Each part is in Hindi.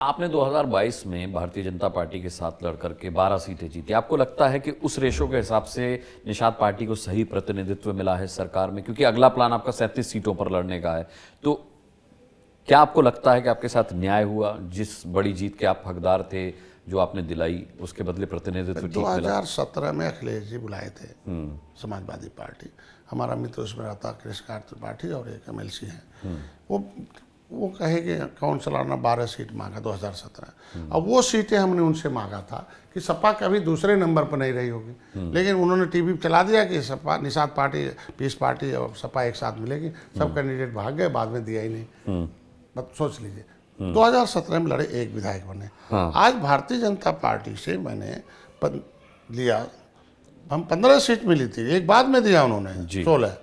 आपने 2022 में भारतीय जनता पार्टी के साथ लड़कर के 12 सीटें जीती। आपको लगता है कि उस रेशो के हिसाब से निषाद पार्टी को सही प्रतिनिधित्व मिला है सरकार में? क्योंकि अगला प्लान आपका 37 सीटों पर लड़ने का है। तो क्या आपको लगता है कि आपके साथ न्याय हुआ? जिस बड़ी जीत के आप हकदार थे, जो आपने दिलाई, उसके बदले प्रतिनिधित्व ठीक मिला? 2017 में अखिलेश जी बुलाए थे समाजवादी पार्टी। हमारा मित्र उसमें रहता कृष्ण त्रिपाठी और एक MLC है। वो कहे कि काउंसिलर ने 12 सीट मांगा 2017। अब वो सीटें हमने उनसे मांगा था कि सपा कभी दूसरे नंबर पर नहीं रही होगी, लेकिन उन्होंने टीवी पे चला दिया कि Sapa Nishad party, peace party और सपा एक साथ मिलेगी। सब कैंडिडेट भाग गए, बाद में दिया ही नहीं। बस सोच लीजिए, 2017 में लड़े, एक विधायक बने। आज भारतीय जनता पार्टी से मैंने लिया, हम 15 सीट मिली थी, एक बाद में दिया उन्होंने 16,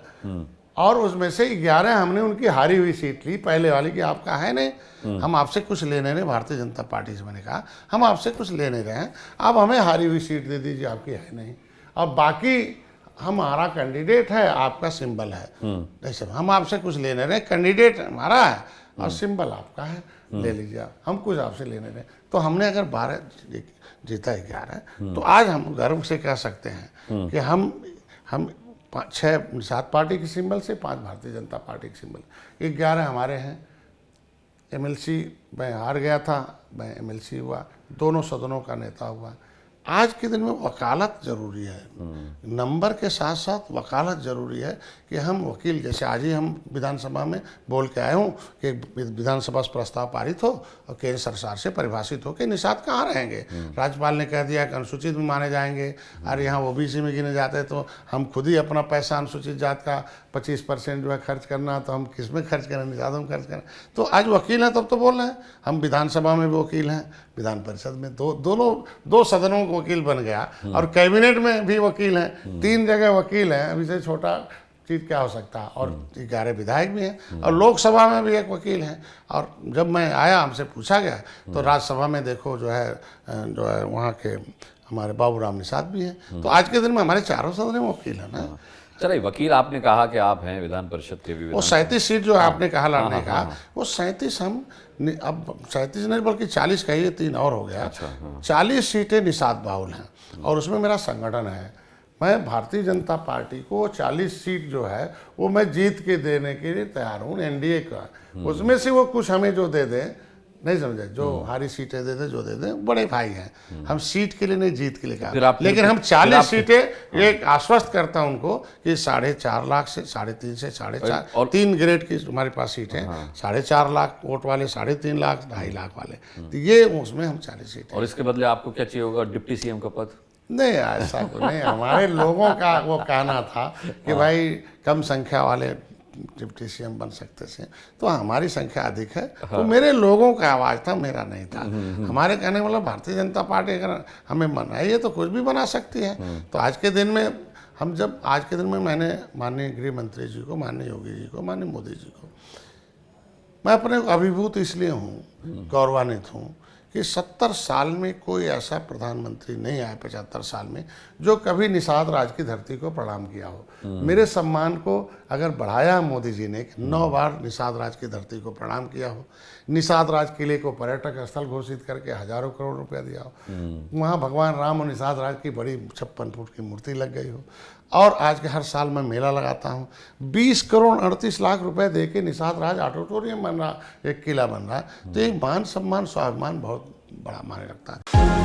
और उसमें से 11 हमने उनकी हारी हुई सीट ली, पहले वाली कि आपका है नहीं, हम आपसे कुछ लेने नहीं। भारतीय जनता पार्टी से मैंने कहा हम आपसे कुछ ले नहीं रहे हैं, आप हमें हारी हुई सीट दे दीजिए, आपकी है नहीं, और बाकी हमारा कैंडिडेट है, आपका सिंबल है। ऐसे हम आपसे कुछ लेने रहे, कैंडिडेट हमारा है और सिंबल आपका है, ले लीजिए, हम कुछ आपसे लेने रहे। तो हमने अगर 12 जीता 11, तो आज हम गर्व से कह सकते हैं कि हम 6 निषाद पार्टी की सिंबल से, 5 भारतीय जनता पार्टी की सिंबल, 11 हमारे हैं। MLC मैं हार गया था, मैं MLC हुआ, दोनों सदनों का नेता हुआ। आज के दिन में वकालत जरूरी है, नंबर के साथ साथ वकालत जरूरी है कि हम वकील, जैसे आज ही हम विधानसभा में बोल के आए हूँ कि विधानसभा से प्रस्ताव पारित हो और केंद्र सरकार से परिभाषित हो कि निषाद कहाँ रहेंगे। राज्यपाल ने कह दिया कि अनुसूचित में माने जाएंगे, और यहाँ OBC में गिने जाते हैं, तो हम खुद ही अपना पैसा अनुसूचित जात का 25% जो है खर्च करना, तो हम किस में खर्च करें, निषाद में खर्च करें। तो आज वकील हैं तब तो बोल रहे हैं, हम विधानसभा में भी वकील हैं, विधान परिषद में दो सदनों को वकील बन गया, और कैबिनेट में भी वकील हैं, 3 जगह वकील हैं। अभी से छोटा चीज क्या हो सकता है। और 11 विधायक भी हैं, और लोकसभा में भी एक वकील हैं। और जब मैं आया, हमसे पूछा गया, तो राज्यसभा में देखो जो है वहाँ के हमारे बाबूराम निषाद भी हैं। तो आज के दिन में हमारे चारों सदन में वकील है ना। चलिए, वकील आपने कहा कि आप हैं विधान परिषद के भी। वो 37 सीट जो आपने कहा लड़ने का, वो 37 हम अब 37 नहीं बल्कि 40 कहिए, 3 और हो गया। 40 सीटें निषाद बाहुल हैं, और उसमें मेरा संगठन है। मैं भारतीय जनता पार्टी को 40 सीट जो है वो मैं जीत के देने के लिए तैयार हूँ, NDA का। उसमें से वो कुछ हमें जो दे दें, नहीं समझे, जो हारी सीटें दे दे, जो दे दे, बड़े भाई हैं। हम सीट के लिए नहीं, जीत के लिए कहा। लेकिन हम 40 सीटें, एक आश्वस्त करता हूं उनको कि 4.5 लाख से 3.5 से 4.5, 3 ग्रेड की हमारे पास सीटें, 4.5 लाख वोट वाले, 3.5 लाख, 2.5 लाख वाले, तो ये उसमें हम 40 सीटें। और इसके बदले आपको क्या चाहिए होगा? डिप्टी CM का पद? नहीं, ऐसा तो नहीं। हमारे लोगों का वो कहना था कि भाई कम संख्या वाले डिप्टी CM बन सकते थे, तो हमारी संख्या अधिक है। तो मेरे लोगों का आवाज़ था, मेरा नहीं था। हमारे कहने वाला भारतीय जनता पार्टी अगर हमें बनाई तो कुछ भी बना सकती है। तो आज के दिन में आज के दिन में मैंने माननीय गृह मंत्री जी को, माननीय योगी जी को, माननीय मोदी जी को, मैं अपने अभिभूत इसलिए हूँ, गौरवान्वित हूँ कि 70 साल में कोई ऐसा प्रधानमंत्री नहीं आया, 75 साल में, जो कभी निषाद राज की धरती को प्रणाम किया हो। मेरे सम्मान को अगर बढ़ाया मोदी जी ने, 9 बार निषाद राज की धरती को प्रणाम किया हो, निषाद राज किले को पर्यटक स्थल घोषित करके हजारों करोड़ रुपया दिया हो, वहाँ भगवान राम और निषाद राज की बड़ी 56 फुट की मूर्ति लग गई हो, और आज के हर साल मैं मेला लगाता हूँ, 20 करोड़ 38 लाख रुपए दे के निषाद राज ऑडिटोरियम बन रहा, एक किला बन रहा, तो एक मान सम्मान स्वाभिमान बहुत बड़ा माने रखता है।